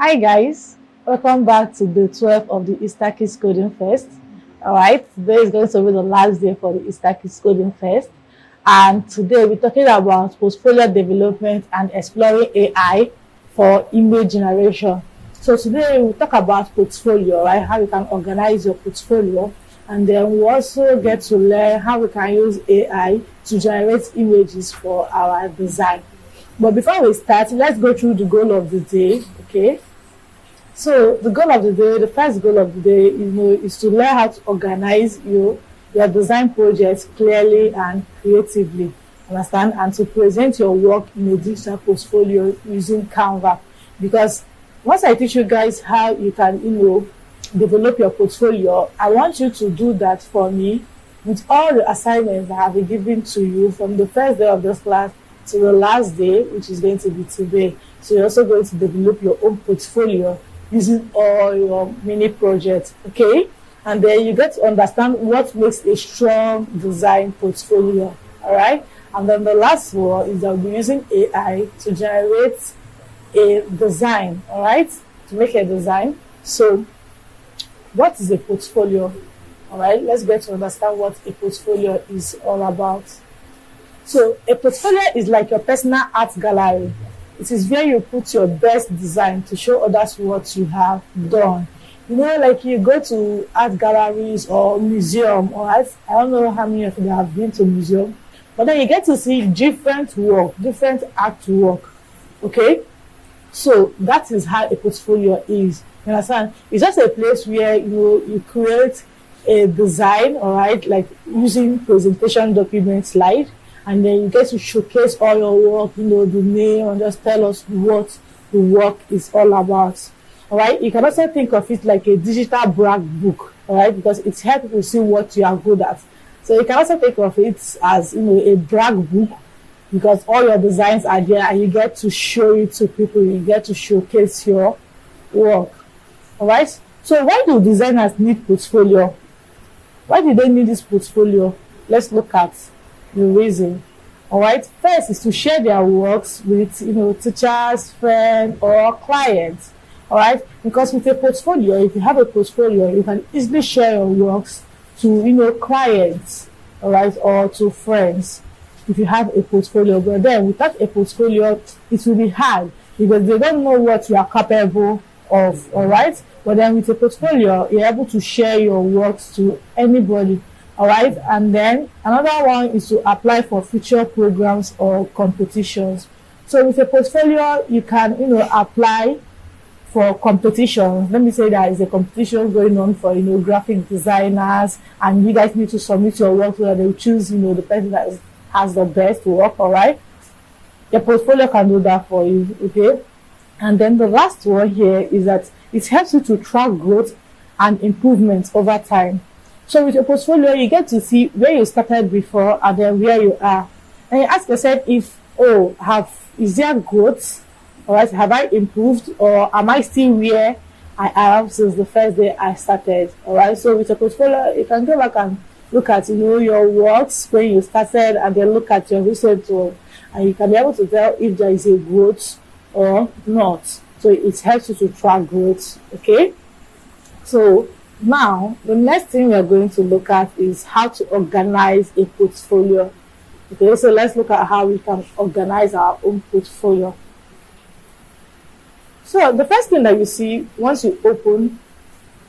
Hi guys, welcome back to day 12 of the Easter Kids Coding Fest. Alright, today is going to be the last day for the Easter Kids Coding Fest. And today we're talking about portfolio development and exploring AI for image generation. So today we'll talk about portfolio, right? How you can organize your portfolio. And then we also get to learn how we can use AI to generate images for our design. But before we start, let's go through the goal of the day, okay? So the goal of the day, the first goal of the day, is to learn how to organize your design projects clearly and creatively. Understand? And to present your work in a digital portfolio using Canva. Because once I teach you guys how you can, develop your portfolio, I want you to do that for me with all the assignments that have been given to you from the first day of this class to the last day, which is going to be today. So you're also going to develop your own portfolio using all your mini projects, okay? And then you get to understand what makes a strong design portfolio, all right? And then the last one is that we'll be using AI to generate a design, all right? To make a design. So what is a portfolio? All right, let's get to understand what a portfolio is all about. So a portfolio is like your personal art gallery. It is where you put your best design to show others what you have done. Like you go to art galleries or museum, or I don't know how many of you have been to museum, but then you get to see different work, different artwork. Okay, so that is how a portfolio is. You understand? It's just a place where you create a design, all right, like using presentation document slide, and then you get to showcase all your work, the name, and just tell us what the work is all about. All right, you can also think of it like a digital brag book, all right, because it helps people see what you are good at. So you can also think of it as a brag book, because all your designs are there and you get to show it to people, you get to showcase your work. All right, so why do designers need portfolio? Why do they need this portfolio? Let's look at the reason. All right, first is to share their works with teachers, friends, or clients. All right, because with a portfolio, if you have a portfolio, you can easily share your works to clients, all right, or to friends if you have a portfolio. But then without a portfolio, it will be hard because they don't know what you are capable of. All right, but then with a portfolio, you're able to share your works to anybody. All right, and then another one is to apply for future programs or competitions. So with a portfolio, you can apply for competitions. Let me say there is a competition going on for graphic designers, and you guys need to submit your work so that they will choose the person that has the best work. All right, your portfolio can do that for you. Okay, and then the last one here is that it helps you to track growth and improvements over time. So with your portfolio, you get to see where you started before and then where you are. And you ask yourself is there growth? All right, have I improved, or am I still where I am since the first day I started? All right, so with your portfolio, you can go back and look at your works when you started, and then look at your recent work, and you can be able to tell if there is a growth or not. So it helps you to track growth. Okay, so now the next thing we are going to look at is how to organize a portfolio. Okay, so let's look at how we can organize our own portfolio. So the first thing that you see once you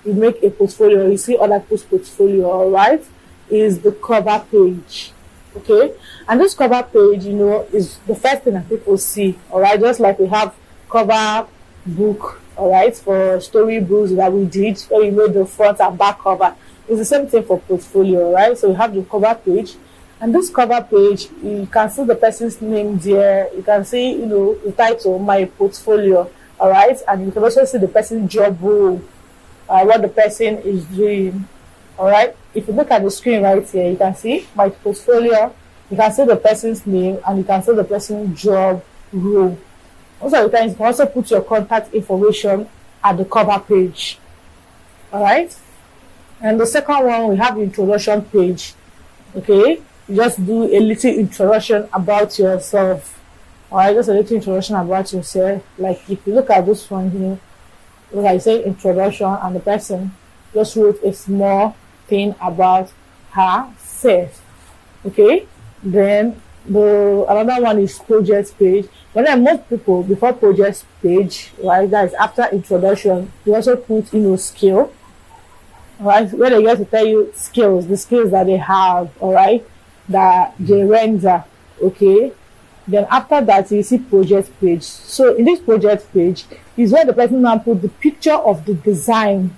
make a portfolio, you see other people's portfolio, all right, is the cover page. Okay, and this cover page is the first thing that people see. All right, just like we have cover book, all right, for storybooks that we did where we made the front and back cover. It's the same thing for portfolio, right? So we have the cover page, and this cover page, you can see the person's name there. You can see the title, my portfolio, all right, and you can also see the person's job role, what the person is doing. All right, if you look at the screen right here, you can see my portfolio, you can see the person's name, and you can see the person's job role. Most of the times, you can also put your contact information at the cover page. All right, and the second one, we have the introduction page. Okay, you just do a little introduction about yourself. All right, just a little introduction about yourself. Like if you look at this one here, like I say introduction, and the person just wrote a small thing about herself. Okay, then the another one is project page. When I most people before project page, right, that is after introduction, they also put skill, right, where they get to tell you skills, the skills that they have, all right, that they render. Okay, then after that you see project page. So in this project page is where the person now put the picture of the design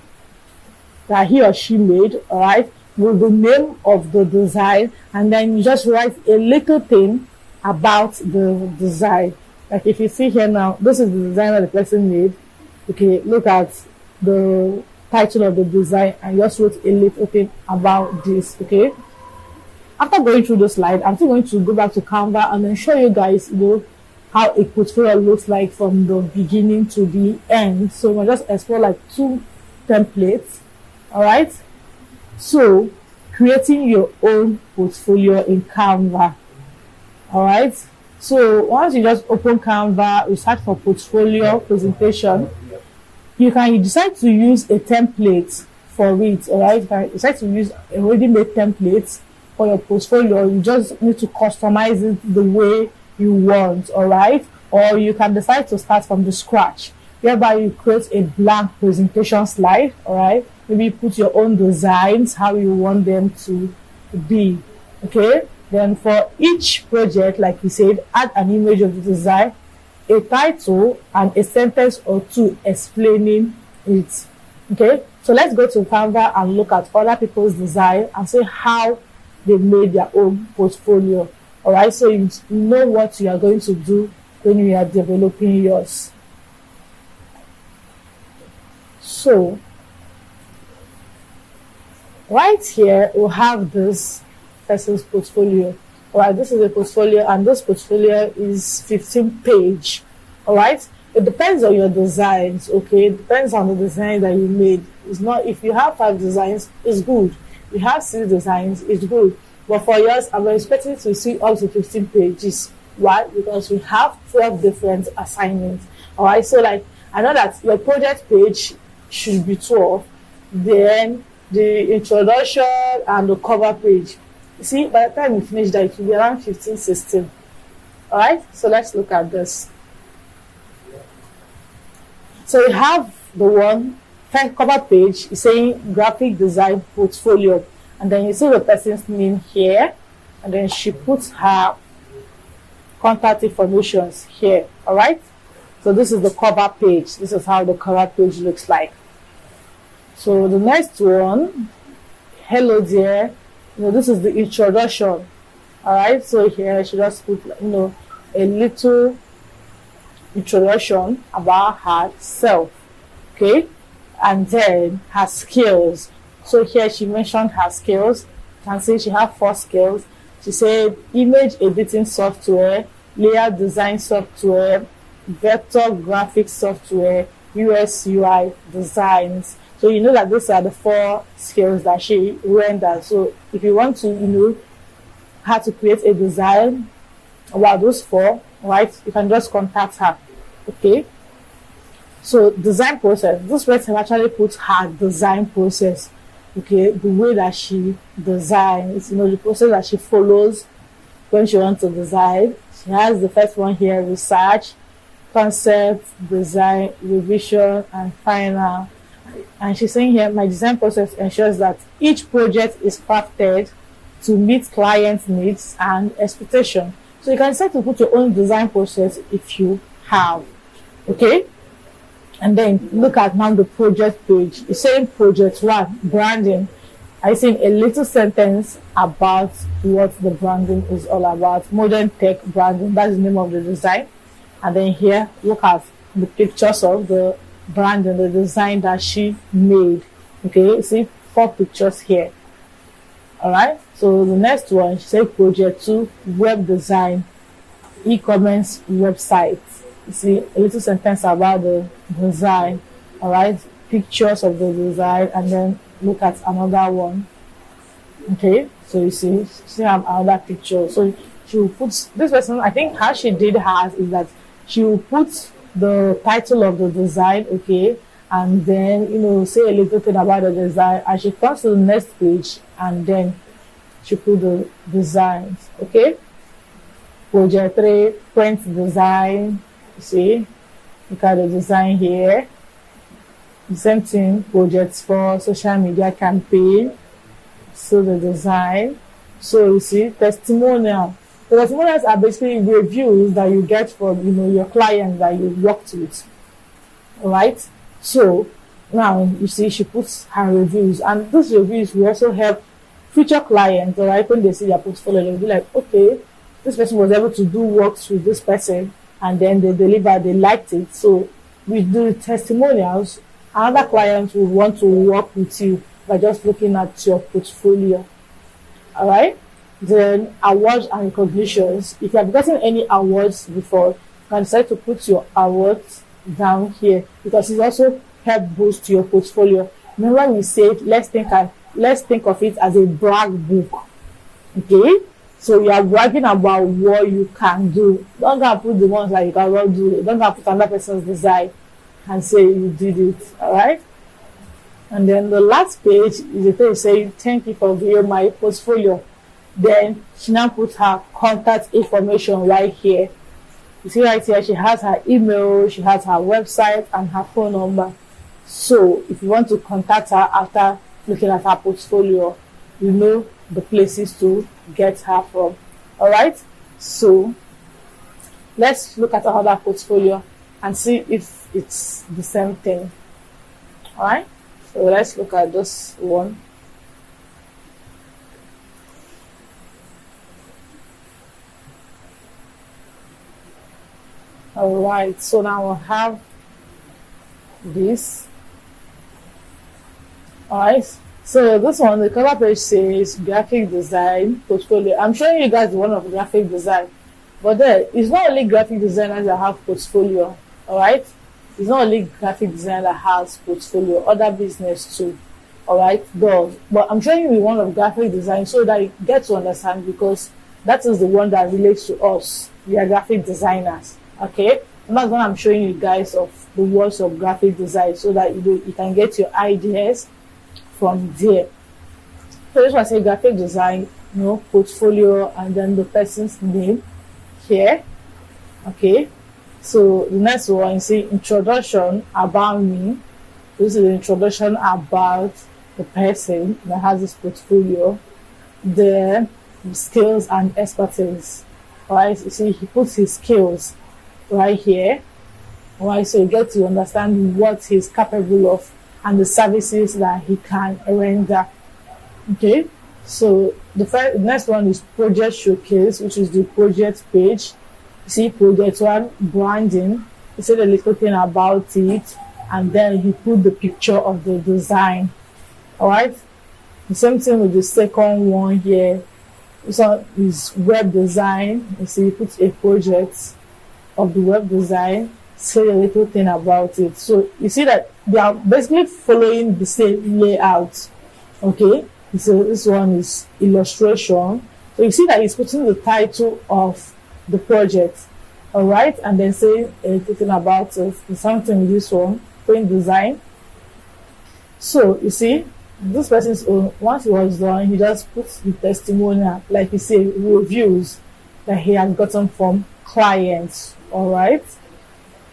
that he or she made, all right, with the name of the design, and then you just write a little thing about the design. Like if you see here now, this is the design that the person made. Okay, look at the title of the design, and just wrote a little thing about this. Okay, after going through the slide, I'm still going to go back to Canva and then show you guys, how a portfolio looks like from the beginning to the end. So we'll just explore like 2 templates. All right, so creating your own portfolio in Canva. All right, so once you just open Canva, you search for portfolio presentation. You can decide to use a template for it. All right, you can decide to use a already made template for your portfolio. You just need to customize it the way you want. All right, or you can decide to start from the scratch, whereby you create a blank presentation slide. All right, maybe put your own designs, how you want them to be. Okay, then for each project, like we said, add an image of the design, a title, and a sentence or 2 explaining it. Okay, so let's go to Canva and look at other people's design and see how they made their own portfolio. All right, so you know what you are going to do when you are developing yours. So right here we have this person's portfolio. All right, this is a portfolio, and this portfolio is 15 page. All right, it depends on your designs. Okay, it depends on the design that you made. It's not, if you have 5 designs, it's good. You have 6 designs, it's good. But for yours, I'm expecting to see up to 15 pages. Why? Because we have 12 different assignments. All right, so like I know that your project page should be 12, then the introduction and the cover page. You see, by the time you finish that, it will be around 15, 16. All right, so let's look at this. So you have the one first cover page is saying graphic design portfolio, and then you see the person's name here, and then she puts her contact informations here. All right, so this is the cover page. This is how the cover page looks like. So the next one, hello dear, this is the introduction. All right, so here she just put a little introduction about herself. Okay, and then her skills. So here she mentioned her skills. You can see she has 4 skills. She said image editing software, layer design software, vector graphic software, UX UI designs. So you know that those are the 4 skills that she renders. So if you want to how to create a design about those 4, right, you can just contact her. Okay, so design process, this person actually puts her design process. Okay, the way that she designs, the process that she follows when she wants to design. She has the first one here: research, concept, design, revision, and final. And she's saying here, my design process ensures that each project is crafted to meet client needs and expectation. So you can decide to put your own design process if you have. Okay, and then look at now the project page. It's saying project 1, branding. I see a little sentence about what the branding is all about. Modern tech branding, that's the name of the design. And then here, look at the pictures of the branding, the design that she made. Okay, see 4 pictures here. All right, so the next one, she said project 2, web design, e-commerce website. You see a little sentence about the design. All right, pictures of the design, and then look at another one. Okay, so you see another picture. So she will put, this person, I think how she did hers is that she will put the title of the design, okay, and then say a little thing about the design, and she comes to the next page and then she put the designs. Okay, project 3, print design. You see, look at the design here. The same thing, project 4, social media campaign. So the design. So you see, testimonial. The testimonials are basically reviews that you get from your clients that you worked with. Alright? So now you see she puts her reviews, and these reviews will also help future clients, alright, when they see their portfolio, they'll be like, okay, this person was able to do works with this person and then they delivered, they liked it. So with the testimonials, other clients will want to work with you by just looking at your portfolio. Alright? Then awards and recognitions. If you have gotten any awards before, you can decide to put your awards down here, because it also help boost your portfolio. Remember we said let's think of it as a brag book. Okay, so you are bragging about what you can do. Don't go and put the ones that you cannot do. Don't go and put another person's design and say you did it. All right. And then the last page is the page saying thank you for viewing my portfolio. Then she now puts her contact information right here. You see right here, she has her email, she has her website and her phone number. So if you want to contact her after looking at her portfolio, you know the places to get her from. Alright, so let's look at another portfolio and see if it's the same thing. Alright, so let's look at this one. Alright, so now we'll have this. Alright, so this one, the cover page says graphic design portfolio. I'm showing you guys one of graphic design, but there it's not only graphic designers that have portfolio. Alright, it's not only graphic designer that has portfolio, other business too. Alright, does, but I'm showing you one of graphic design so that you get to understand, because that is the one that relates to us. We are graphic designers. Okay, and that's what I'm showing you guys of the words of graphic design, so that you can get your ideas from there. So this one say graphic design, portfolio, and then the person's name here. Okay, so the next one is introduction about me. This is the introduction about the person that has this portfolio, the skills and expertise. Alright, you see he puts his skills right here. Alright, so you get to understand what he's capable of and the services that he can render. Okay, so the next one is project showcase, which is the project page. You see project 1, branding. He said a little thing about it, and then he put the picture of the design. Alright, the same thing with the second one here. This one is web design. You see he puts a project of the web design, say a little thing about it. So you see that they are basically following the same layout. Okay, so this one is illustration. So you see that he's putting the title of the project, all right, and then say a little thing about it. Something with this one, print design. So you see this person's own, once he was done, he just puts the testimonial, like you say, reviews that he has gotten from clients. All right,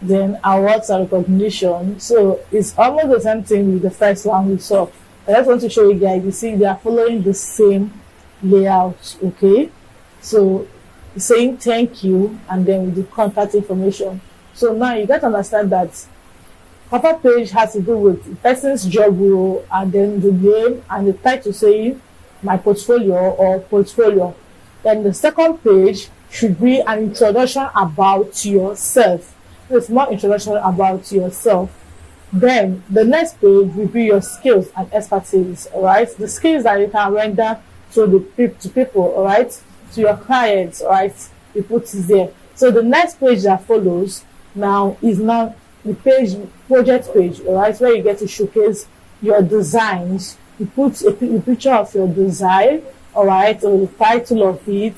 then awards and recognition. So it's almost the same thing with the first one we saw. I just want to show you guys, you see they are following the same layout. Okay, so saying thank you and then with the contact information. So now you got to understand that cover page has to do with the person's job role, and then the name and the title saying my portfolio or portfolio. Then the second page should be an introduction about yourself. So it's more introduction about yourself. Then the next page will be your skills and expertise. All right, the skills that you can render to people. All right, to your clients. All right, you put it there. So the next page that follows now is now the page, project page. All right, where you get to showcase your designs. You put a picture of your design. All right, or the title of it,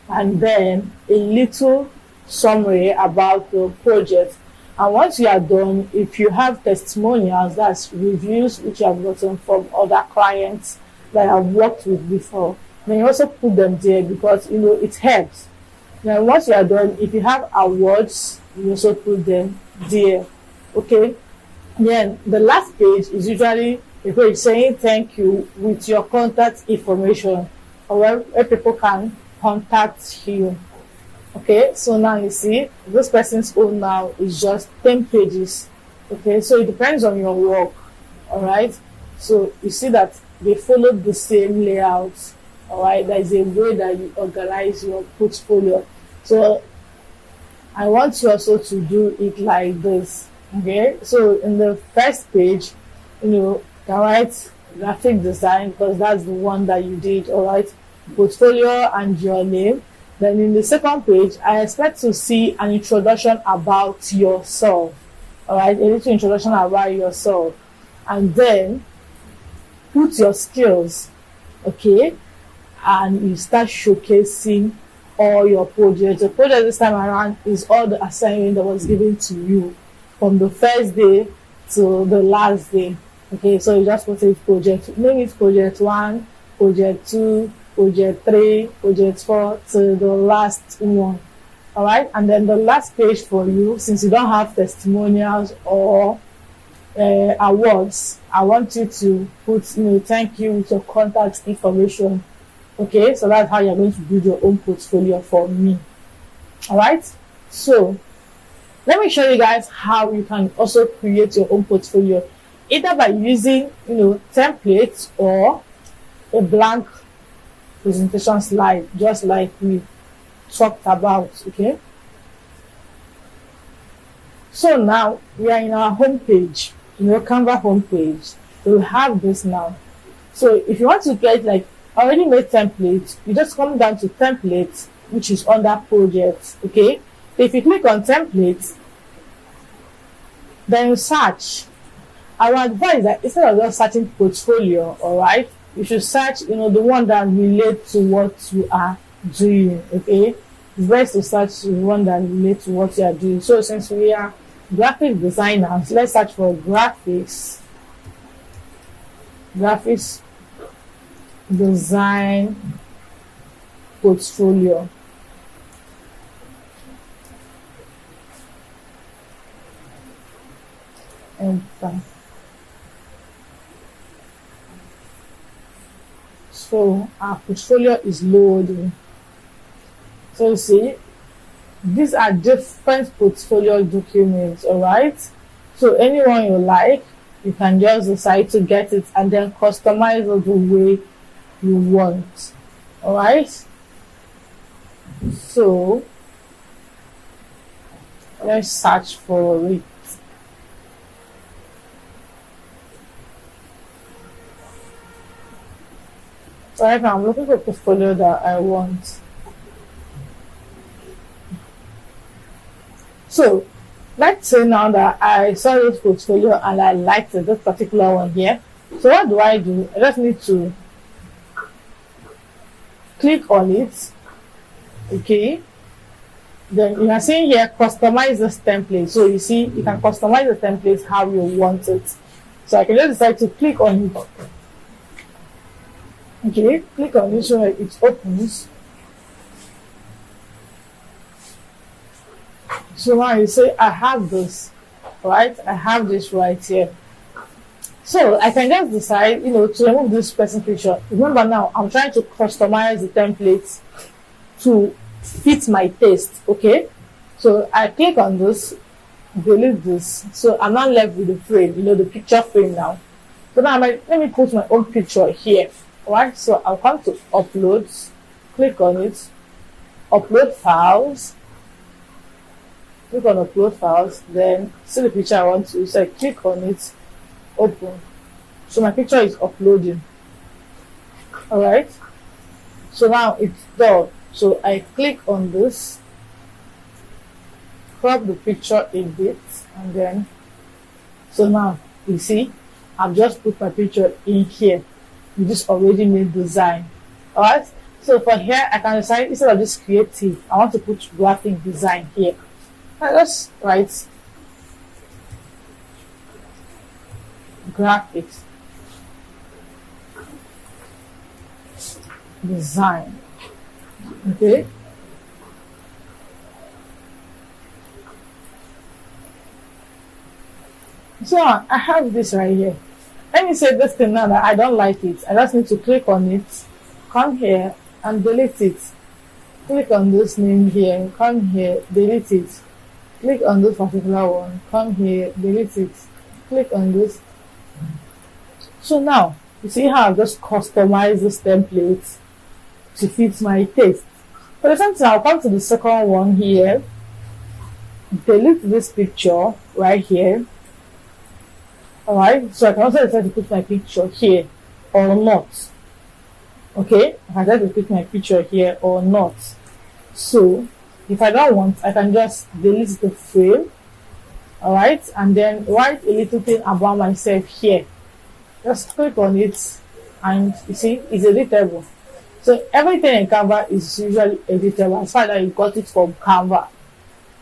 and then a little summary about the project. And once you are done, if you have testimonials, that's reviews which you have gotten from other clients that you have worked with before, then you also put them there, because it helps. Now once you are done, if you have awards, you also put them there. Okay. Then the last page is usually a page saying thank you with your contact information, or where people can contact you. Okay, so now you see this person's own now is just 10 pages. Okay, so it depends on your work. All right, so you see that they follow the same layout. All right, there is a way that you organize your portfolio. So I want you also to do it like this. Okay, so in the first page, you can write graphic design, because that's the one that you did. All right, portfolio and your name. Then in the second page, I expect to see an introduction about yourself. All right, a little introduction about yourself, and then put your skills. Okay, and you start showcasing all your projects. The project this time around is all the assignment that was given to you from the first day to the last day. Okay, so you just put it project, name it project 1, project 2, project 3, project 4 to the last one. All right, and then the last page for you, since you don't have testimonials or awards, I want you to put thank you with your contact information. Okay, so that's how you're going to build your own portfolio for me. All right, so let me show you guys how you can also create your own portfolio, either by using templates or a blank presentation slide, just like we talked about. Okay, so now we are in our home page, Canva home page. So we have this now. So if you want to get like already made templates, you just come down to templates, which is under projects. Okay, if you click on templates, then you search. I would advise that instead of just searching portfolio, all right, you should search the one that relates to what you are doing. Okay, it's best to search the one that relates to what you are doing. So since we are graphic designers, let's search for graphics design portfolio. Enter. So our portfolio is loading. So see, these are different portfolio documents. All right, so anyone you like, you can just decide to get it and then customize it the way you want. All right, so let's search for it. So right now I'm looking for a portfolio that I want. So let's say now that I saw this portfolio and I liked it, this particular one here. So what do? I just need to click on it. Okay, then you are seeing here customize this template. So you see you can customize the template how you want it. So I can just decide to click on it. Okay, click on it so it opens. So now you say I have this, right? I have this right here. So I can just decide, to remove this person picture. Remember now, I'm trying to customize the templates to fit my taste. Okay, so I click on this, delete this. So I'm not left with the frame, the picture frame now. So now let me put my own picture here. Right, so I'll come to uploads, click on it, upload files, click on upload files, then see the picture I want to, so I click on it, open. So my picture is uploading. All right, so now it's done. So I click on this, crop the picture a bit, and then so now you see I've just put my picture in here. This already made design. All right, so for here I can decide, instead of this creative, I want to put graphic design here. I just write graphics design. Okay. So I have this right here. Let me say this thing now that I don't like it. I just need to click on it, come here and delete it. Click on this name here, come here, delete it. Click on this particular one, come here, delete it. Click on this. So now, you see how I just customize this template to fit my taste. For the same thing, I'll come to the second one here, delete this picture right here. Alright, so I can also decide to put my picture here or not. Okay, I can decide to put my picture here or not. So, if I don't want, I can just delete the frame. Alright, and then write a little thing about myself here. Just click on it, and you see, it's editable. So, everything in Canva is usually editable as far as you got it from Canva.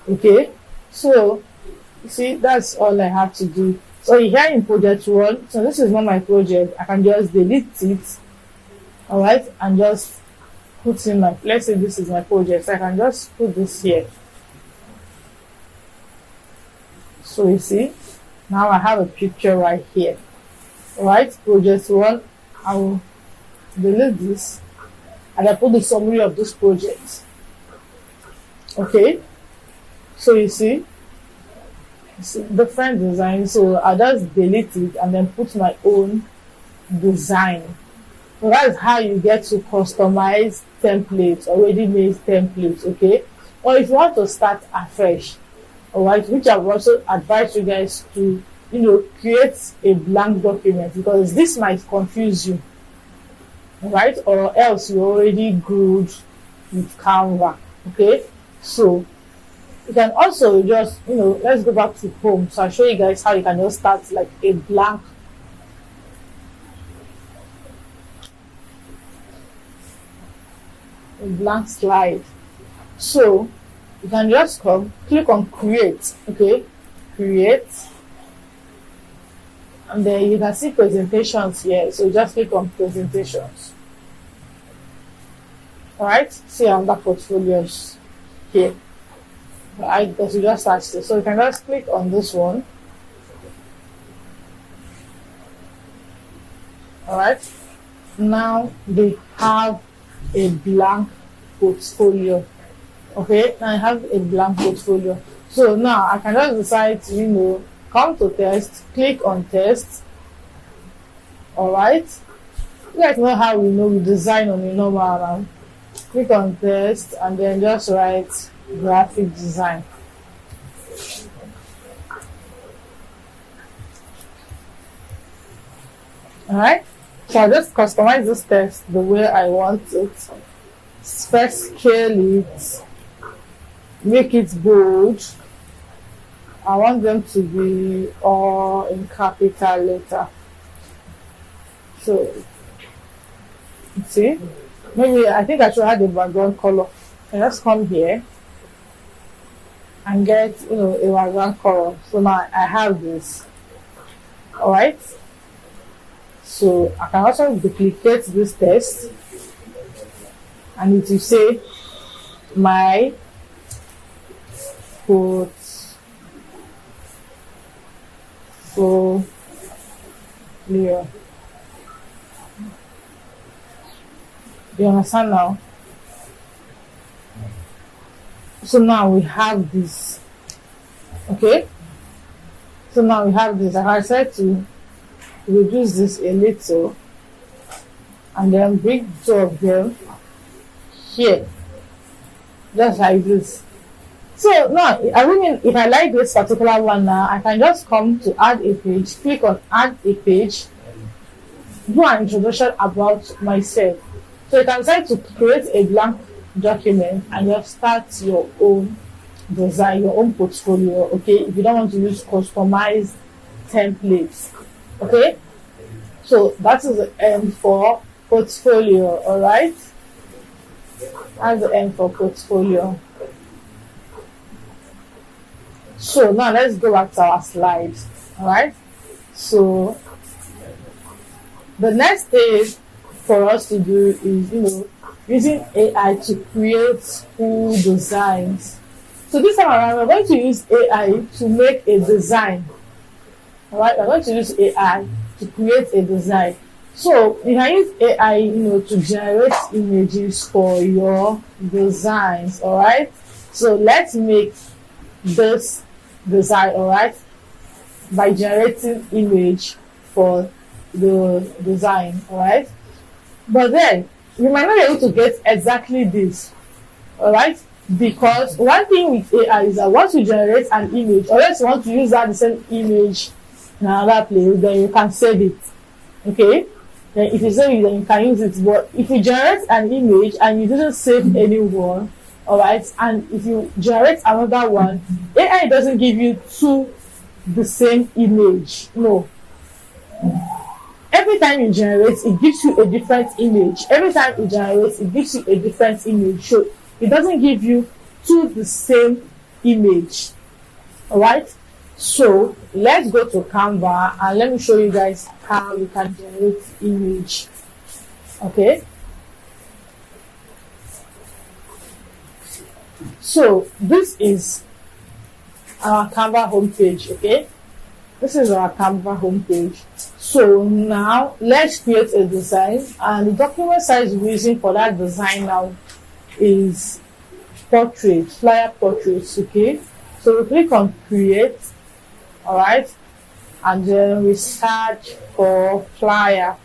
Okay, so, you see, that's all I have to do. So here in project 1, so this is not my project, I can just delete it, alright, and just put in my, let's say this is my project, so I can just put this here. So you see, now I have a picture right here, alright, project 1, I will delete this, and I put the summary of this project. Okay, so you see, different design, so I'll just delete it and then put my own design. So that's how you get to customize templates, already made templates. Okay, or if you want to start afresh, alright, which I've also advised you guys to, create a blank document, because this might confuse you, right? Or else you're already good with Canva. Okay, so you can also just, let's go back to home. So I'll show you guys how you can just start like a blank slide. So you can just come, click on create, okay, create, and then you can see presentations here. So just click on presentations. Alright, see under portfolios here. Because you just searched it. So you can just click on this one. Alright. Now they have a blank portfolio. Okay, now I have a blank portfolio. So now I can just decide to, come to test, click on test. Alright. You guys know how we design on a normal round. Click on test and then just write graphic design. Alright, so I'll just customize this text the way I want it. First, scale it, make it bold. I want them to be all in capital letter. So, see, maybe I think I should add the background color. And let's come here and get a background color. So now I have this. Alright, so I can also duplicate this text and it will say my portfolio. Do you understand now? So now we have this. Okay, so now we have this. I said to reduce this a little and then bring two of them here, just like this. So now, if I like this particular one now, I can just come to add a page, click on add a page, do an introduction about myself. So you can decide to create a blank document and just start your own design, your own portfolio. Okay, if you don't want to use customized templates. Okay, so that is the end for portfolio. All right, that's the end for portfolio. So now let's go back to our slides. All right, so The next thing for us to do is, using AI to create cool designs. So this time around, we're going to use AI to make a design. All right, we're going to use AI to create a design. So you can use AI, to generate images for your designs. All right. So let's make this design. All right, by generating image for the design. All right, but then you might not be able to get exactly this. All right, because one thing with AI is that once you generate an image, or else you want to use that the same image in another place, then you can save it. Okay, then if you save it, then you can use it. But if you generate an image and you didn't save anyone, all right, and if you generate another one, AI doesn't give you two the same image. No, every time you generate, it gives you a different image. Every time you generate, it gives you a different image. So it doesn't give you two the same image. All right, so let's go to Canva and let me show you guys how you can generate image. Okay, so this is our Canva homepage. Okay, this is our Canva homepage. So now let's create a design, and the document size we're using for that design now is portrait, flyer portraits. Okay, so we click on create. All right, and then we search for flyer.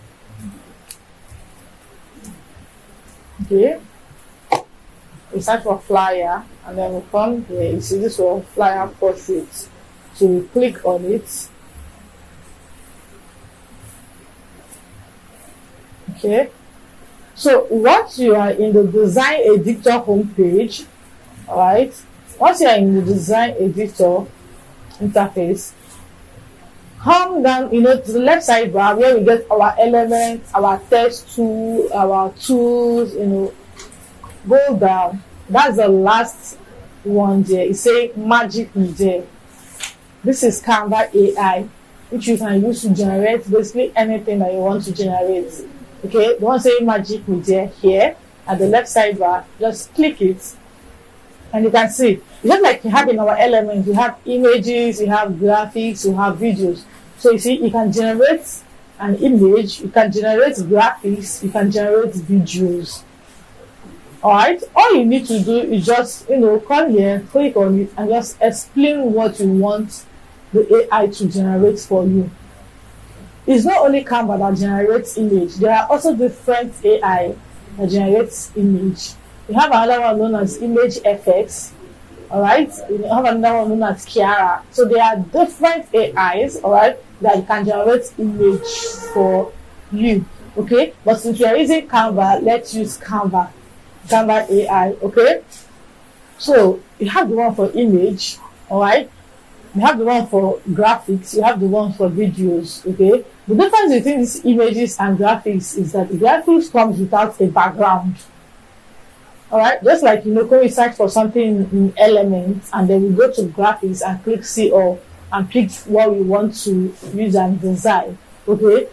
Okay, we search for flyer, and then we come here. You see this one, flyer portrait. So we click on it. Okay, so once you are in the design editor homepage, all right, once you are in the design editor interface, come down, to the left side bar where we get our elements, our text tool, our tools, go down. That's the last one there. It's saying magic media. This is Canva AI, which you can use to generate basically anything that you want to generate. Okay, the one saying magic media here at the left side bar, just click it, and you can see just like you have in our elements, you have images, you have graphics, you have videos. So you see, you can generate an image, you can generate graphics, you can generate videos. All right, all you need to do is just come here, click on it, and just explain what you want the AI to generate for you. It's not only Canva that generates image. There are also different AI that generates image. We have another one known as Image FX. All right, we have another one known as Kiara. So there are different AIs, all right, that can generate image for you. Okay, but since we are using Canva, let's use Canva AI. Okay, so you have the one for image, all right. You have the one for graphics, you have the one for videos. Okay, the difference between these images and graphics is that the graphics comes without a background. All right, just like when we search for something in elements and then we go to graphics and click see all and pick what we want to use and design. Okay,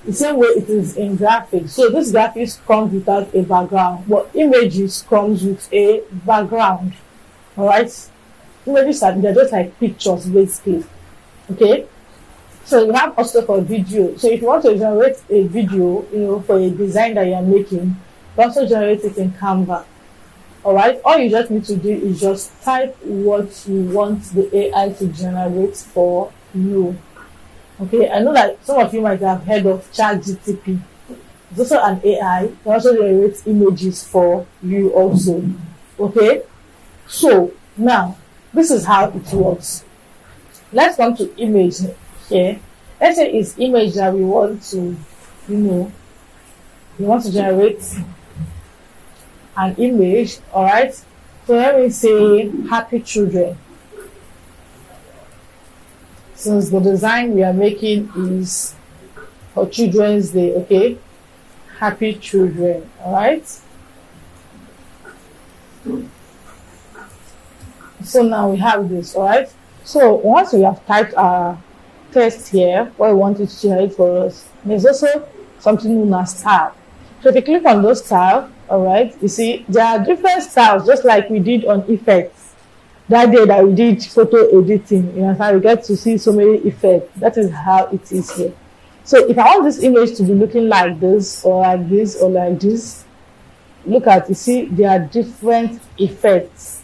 the same way it is in graphics. So this graphics comes without a background, but images comes with a background. All right, images they're just like pictures basically. Okay, so you have also for video. So if you want to generate a video, for a design that you're making, you also generate it in Canva. All right, all you just need to do is just type what you want the AI to generate for you. Okay, I know that some of you might have heard of ChatGPT. It's also an AI that also generates images for you also. Okay, so now this is how it works. Let's come to image here. Let's say it's image that we want to, we want to generate an image. All right, so let me say happy children, since the design we are making is for Children's Day. Okay, happy children. All right, so now we have this. All right, so once we have typed our text here, what we want it to generate for us, there's also something known as style. So if you click on those style, all right, you see there are different styles, just like we did on effects that day that we did photo editing. You know, we get to see so many effects. That is how it is here. So if I want this image to be looking like this or like this or like this, look at, you see there are different effects.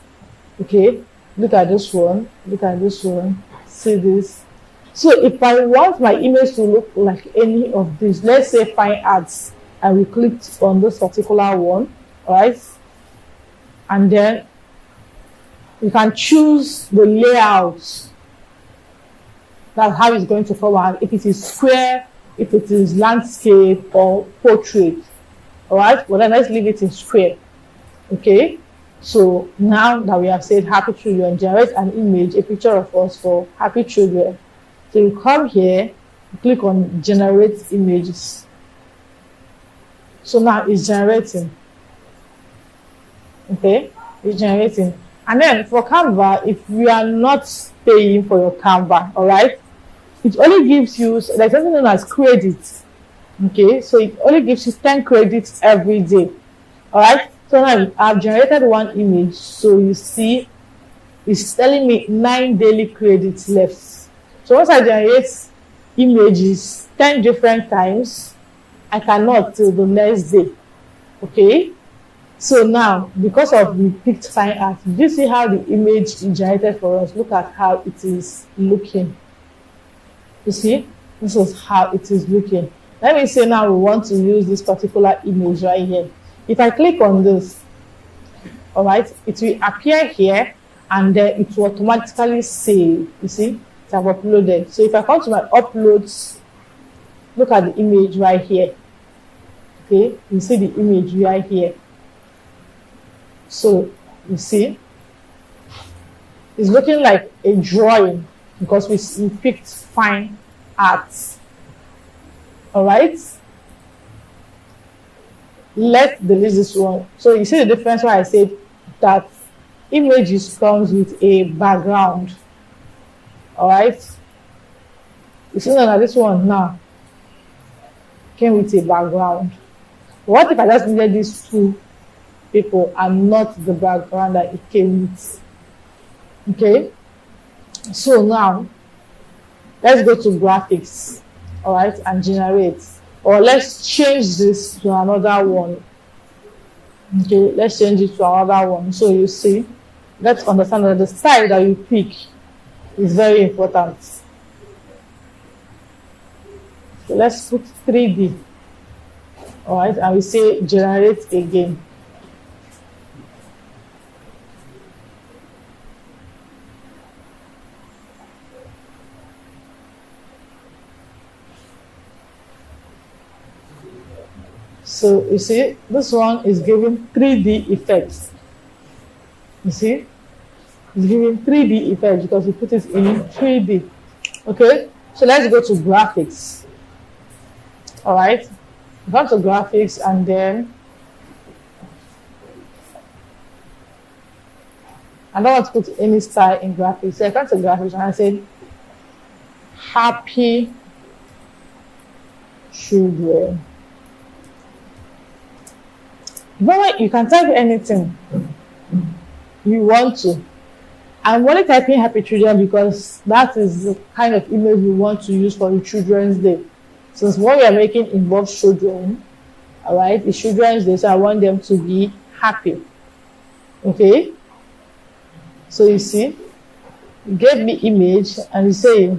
Okay, look at this one, look at this one, see this. So if I want my image to look like any of these, let's say fine arts, and we clicked on this particular one, right? And then you can choose the layout. That's how it's going to come out. If it is square, if it is landscape or portrait. All right, well then let's leave it in square. Okay, so now that we have said happy children, generate an image, a picture of us for happy children. So you come here, you click on generate images. So now it's generating. Okay, it's generating. And then for Canva, if you are not paying for your Canva, all right, it only gives you, there's something known as credit. Okay, so it only gives you 10 credits every day. All right, so now I've generated one image. So you see, it's telling me 9 daily credits left. So once I generate images 10 different times, I cannot till the next day. Okay, so now because of the picked fine art, do you see how the image is generated for us? Look at how it is looking. You see, this is how it is looking. Let me say now we want to use this particular image right here. If I click on this, all right, it will appear here and then it will automatically save. You see, it's have uploaded. So if I come to my uploads, look at the image right here. Okay, you see the image right here. So you see, it's looking like a drawing because we picked fine arts. All right, let's delete this one. So you see the difference why I said that images comes with a background. All right, you see now this one now came with a background. What if I just needed these two people and not the background that it came with? Okay, so now let's go to graphics, all right, and generate, or let's change this to another one. Okay, let's change it to another one. So you see, let's understand that the style that you pick is very important. So let's put 3D. All right, and we say generate again. So you see, this one is giving 3D effects. You see, it's giving 3D effects because we put it in 3D. Okay, so let's go to graphics. All right, go to graphics and then I don't want to put any style in graphics. So I come to graphics and I say happy children. But you can type anything you want to. I'm only typing happy children because that is the kind of image we want to use for the Children's Day. Since what we are making involves children, all right, it's Children's Day, so I want them to be happy. Okay, so you see, you gave me image and you say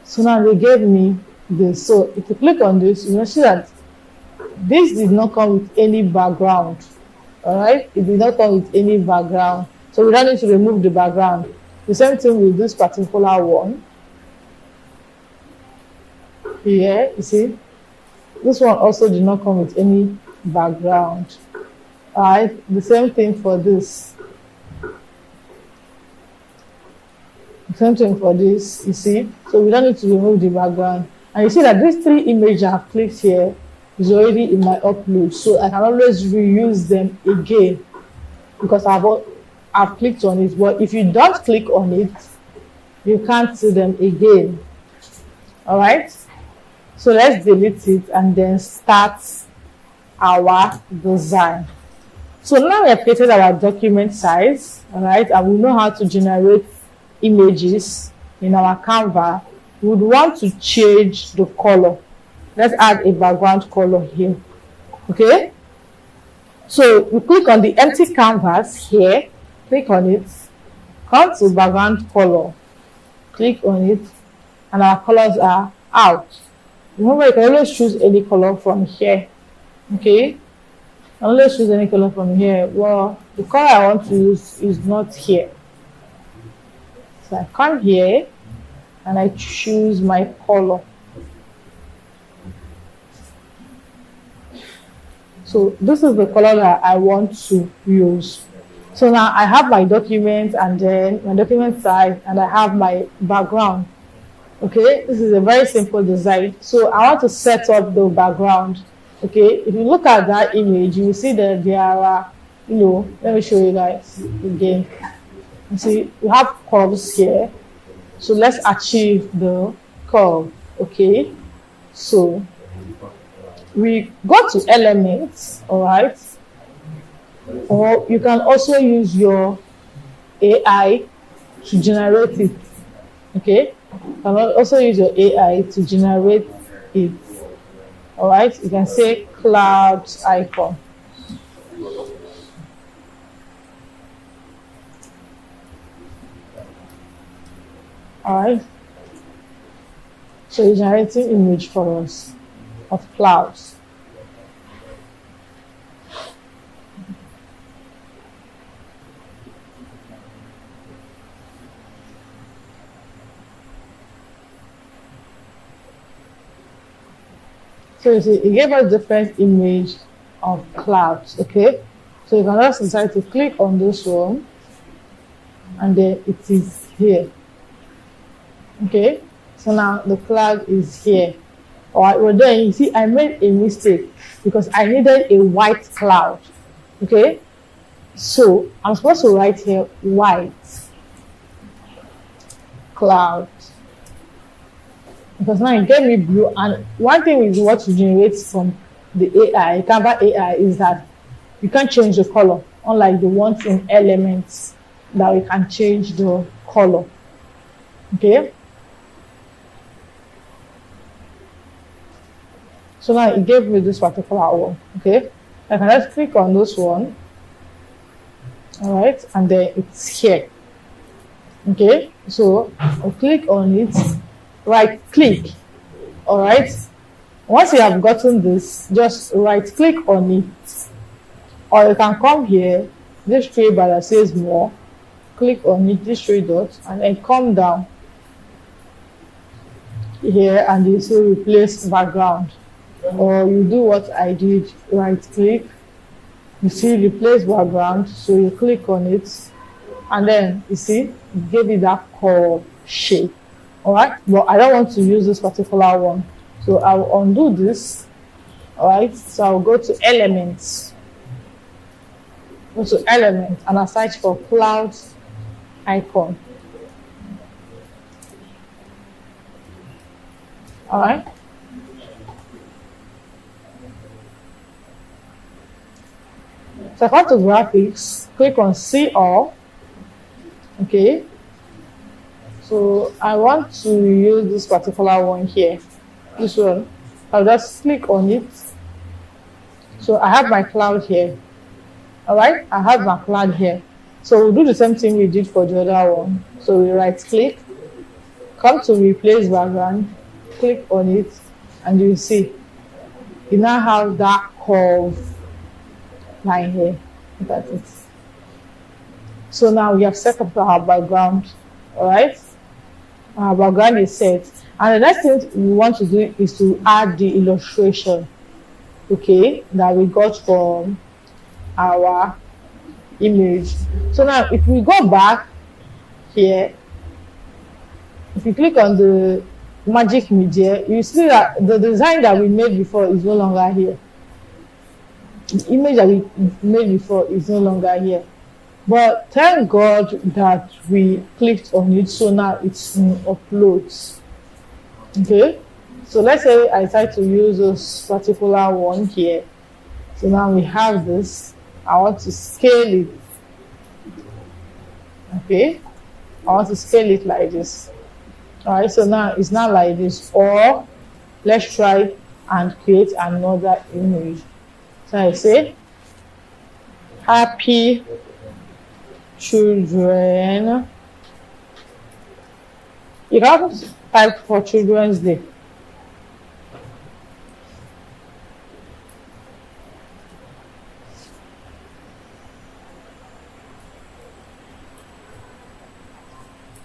so now they gave me this. So if you click on this, you will see that this did not come with any background. All right, it did not come with any background, so we don't need to remove the background. The same thing with this particular one here. You see, this one also did not come with any background. All right, the same thing for this. Same thing for this, you see. So we don't need to remove the background. And you see that these 3 images I have clicked here is already in my upload. So I can always reuse them again because I've clicked on it. But if you don't click on it, You can't see them again. All right. So let's delete it and then start our design. So now we have created our document size, all right, and we know how to generate images in our Canva. We would want to change the color. Let's add a background color here. Okay. So we click on the empty canvas here, click on it, come to background color, click on it, and our colors are out. Remember, you can always choose any color from here. Okay, I always choose any color from here. Well, the color I want to use is not here. So I come here and I choose my color. So this is the color that I want to use. So now I have my document and then my document size and I have my background. Okay, this is a very simple design. So I want to set up the background. Okay, if you look at that image, you will see that there are, let me show you guys again. You see, we have curves here. So let's achieve the curve. Okay, so we go to elements, all right, or you can also use your AI to generate it. Okay, you can also use your AI to generate it. All right, you can say clouds icon. All right, so it's generating image for us of clouds. So you see, it gave us different image of clouds. Okay, so you can just decide to click on this one, and then it is here. Okay, so now the cloud is here. All right, well then you see I made a mistake because I needed a white cloud. Okay, so I'm supposed to write here white cloud because now it gave me blue. And one thing is what you generate from the AI, Canva AI, is that you can't change the color, unlike the ones in elements that we can change the color. Okay. So now it gave me this particular one. Okay, I can just click on this one. All right, and then it's here. Okay, so I'll click on it, right click. All right, once you have gotten this, just right click on it, or you can come here, this three bar that says more, click on it, this three dots, and then come down here and you see replace background. Or you do what I did, right click, you see replace background, so you click on it and then you see it gave it that curve shape. All right, but I don't want to use this particular one, so I'll undo this. All right, so I'll go to elements, and I'll search for clouds icon. All right, so I come to graphics, click on see all. Okay, so I want to use this particular one here, this one. I'll just click on it. So I have my cloud here. All right, I have my cloud here. So we'll do the same thing we did for the other one. So we right click, come to replace background, click on it, and you see you now have that curve line here. Look at it. So now we have set up our background. All right, our background is set, and the next thing we want to do is to add the illustration, okay, that we got from our image. So now if we go back here, if you click on the magic media, you see that the design that we made before is no longer here. The image that we made before is no longer here. But thank God that we clicked on it, so now it's in uploads. Okay, so let's say I try to use this particular one here. So now we have this. I want to scale it. Okay, I want to scale it like this. All right, so now it's not like this. Or let's try and create another image. So I say happy children. You can't type for Children's Day.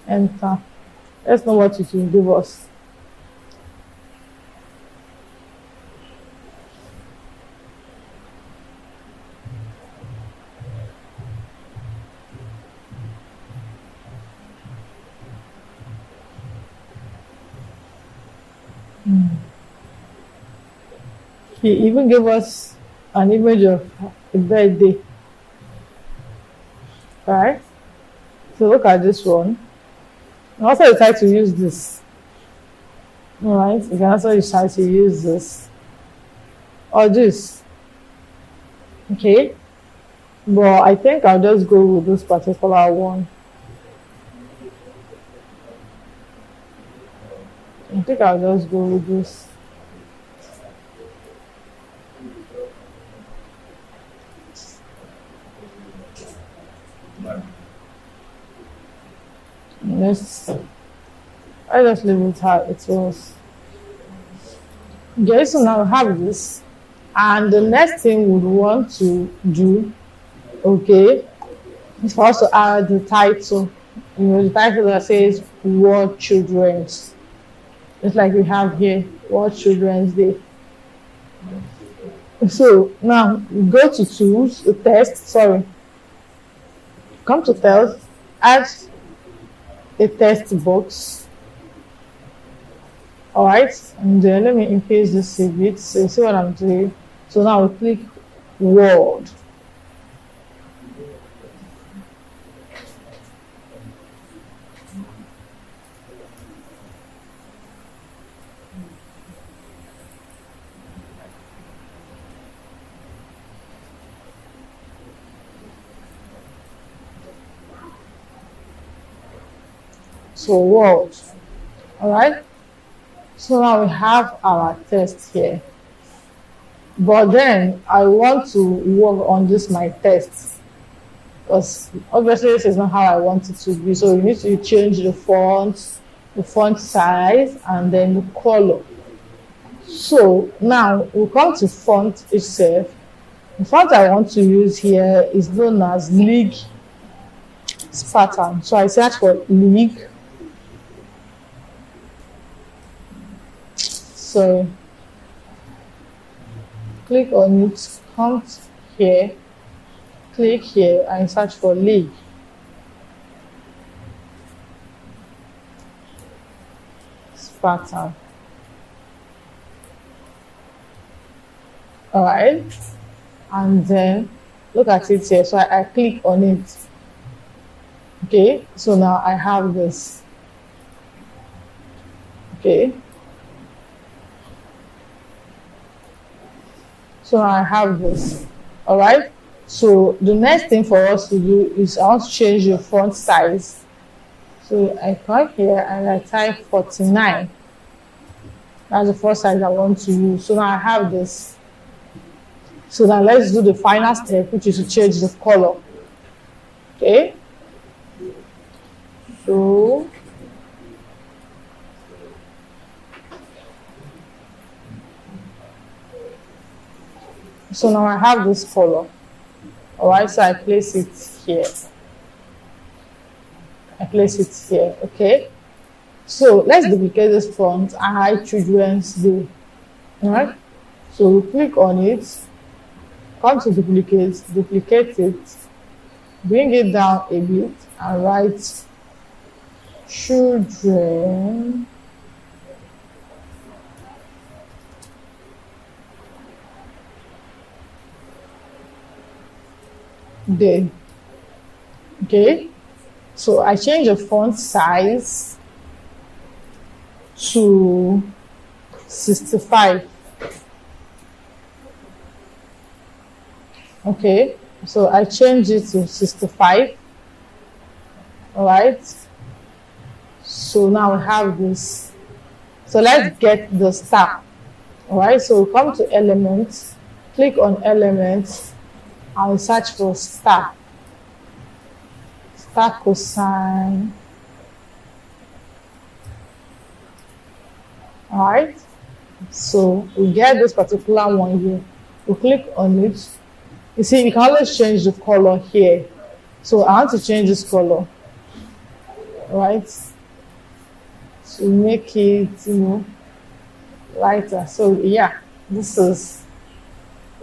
Enter. Let's know what it will give us. He even gave us an image of a birthday. Right? So look at this one. And also you try to use this. Alright, you can also try to use this. Or this. Okay. But I think I'll just go with this particular one. I think I'll just go with this. I just leave it how it was. Okay, so now we have this. And the next thing we want to do, okay, is for us to add the title. You know, the title that says World Children's. Just like we have here, World Children's Day. So now we go to tools, come to text, add a text box. Alright, and then let me increase this a bit so you see what I'm doing. So now we click Word. So Word. Alright. So now we have our text here. But then I want to work on this my text. Because obviously this is not how I want it to be. So you need to change the font size, and then the color. So now we come to font itself. The font I want to use here is known as League pattern. So I search for League. So click on it, come here, click here and search for League. Pattern. Alright, and then look at it here. So I click on it. Okay, so now I have this. Okay, so I have this. Alright, so the next thing for us to do is I want to change the font size. So I come here and I type 49. That's the first size I want to use. So now I have this. So now let's do the final step, which is to change the color. Okay. So now I have this color. Alright, so I place it here. Okay. So let's duplicate this font and write Children's Day. Alright. So we click on it, come to duplicate it, bring it down a bit and write Children Day. Okay, so I change the font size to 65. Okay, so I change it to 65. All right, so now we have this. So let's get the star. All right, so come to elements, click on elements, and search for star. Star cosine. All right, so we get this particular one here. We click on it. You see, you can always change the color here. So I want to change this color, right? To make it, lighter. So yeah, this is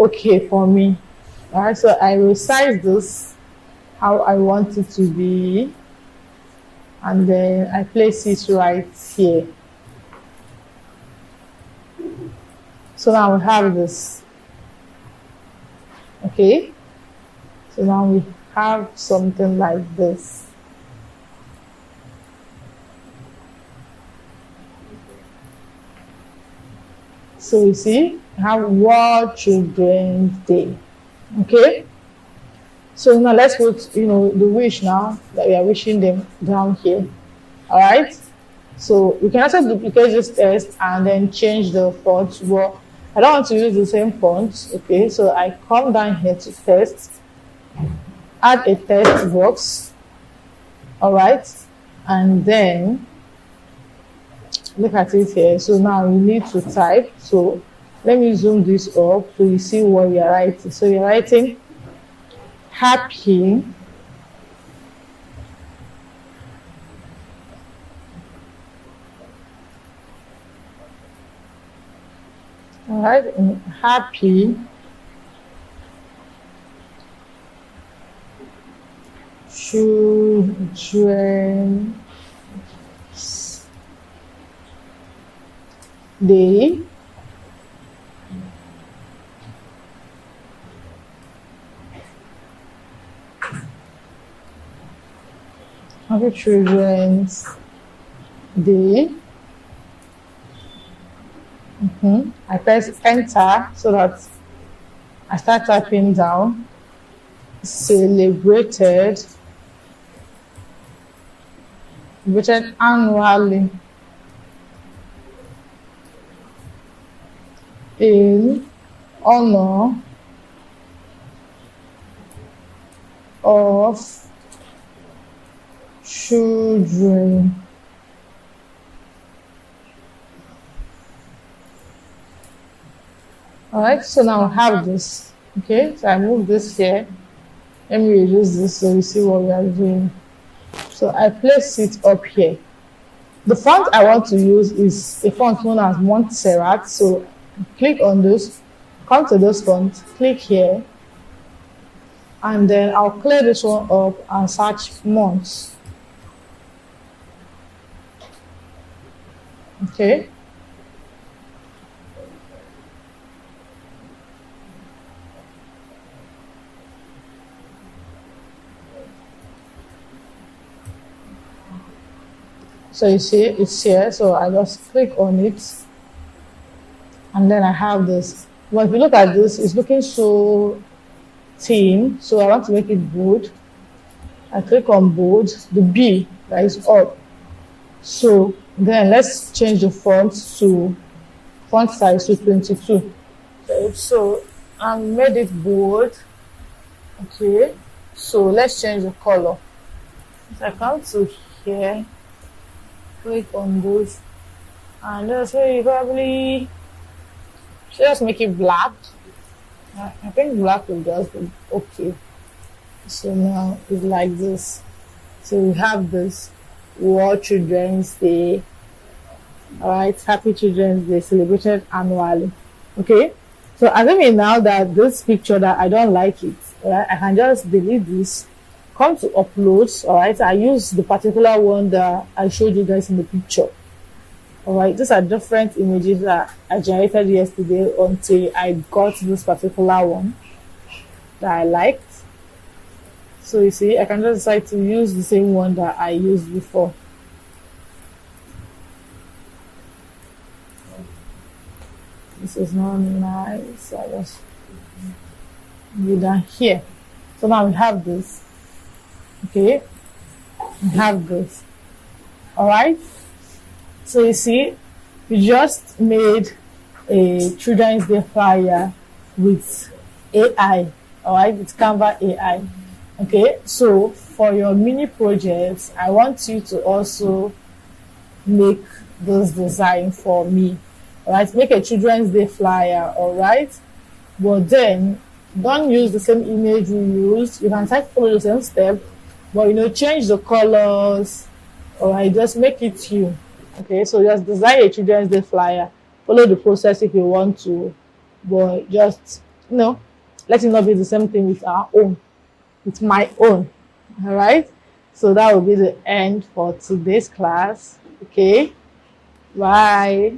okay for me. All right, so I resize this how I want it to be, and then I place it right here. So now we have this. Okay, so now we have something like this. So you see, we have World Children's Day. Okay, so now let's put the wish now that we are wishing them down here. All right, so we can also duplicate this text and then change the font. But I don't want to use the same font. Okay, so I come down here to text, add a text box. All right, and then look at it here. So now you need to type. So let me zoom this up so you see what you're writing. So you're writing happy all right, happy Children's Day. Happy Children's Day. I press enter so that I start typing down. Celebrated annually in honor of children. All right, so now I have this. Okay, so I move this here. Let me reduce this so you see what we are doing. So I place it up here. The font I want to use is a font known as Montserrat. So click on this, come to this font, click here, and then I'll clear this one up and search Mont. Okay. So you see it's here, so I just click on it, and then I have this. But if you look at this, it's looking so thin, so I want to make it bold. I click on bold, the B that is up. So then let's change the font size to 22. So I made it bold. Okay, so let's change the color. So I come to here, click on this, and so you probably should just make it black. I think black will just be okay. So now it's like this. So we have this World Children's Day. Alright, Happy Children's Day celebrated annually. Okay, so assuming now that this picture that I don't like it, right, I can just delete this, come to uploads. Alright, I use the particular one that I showed you guys in the picture. Alright, these are different images that I generated yesterday until I got this particular one that I liked. So you see, I can just decide to use the same one that I used before. This is not nice. I just do that here. So now we have this. Okay, we have this. All right. So you see, we just made a Children's Day flyer with AI. All right, with Canva AI. Okay, so for your mini projects, I want you to also make this design for me. All right, make a Children's Day flyer. All right, but then don't use the same image you used. You can try to follow the same step, but change the colors. All right, just make it you. Okay, so just design a Children's Day flyer. Follow the process if you want to, but just let it not be the same thing with our own. It's my own. All right, so that will be the end for today's class. Okay, bye.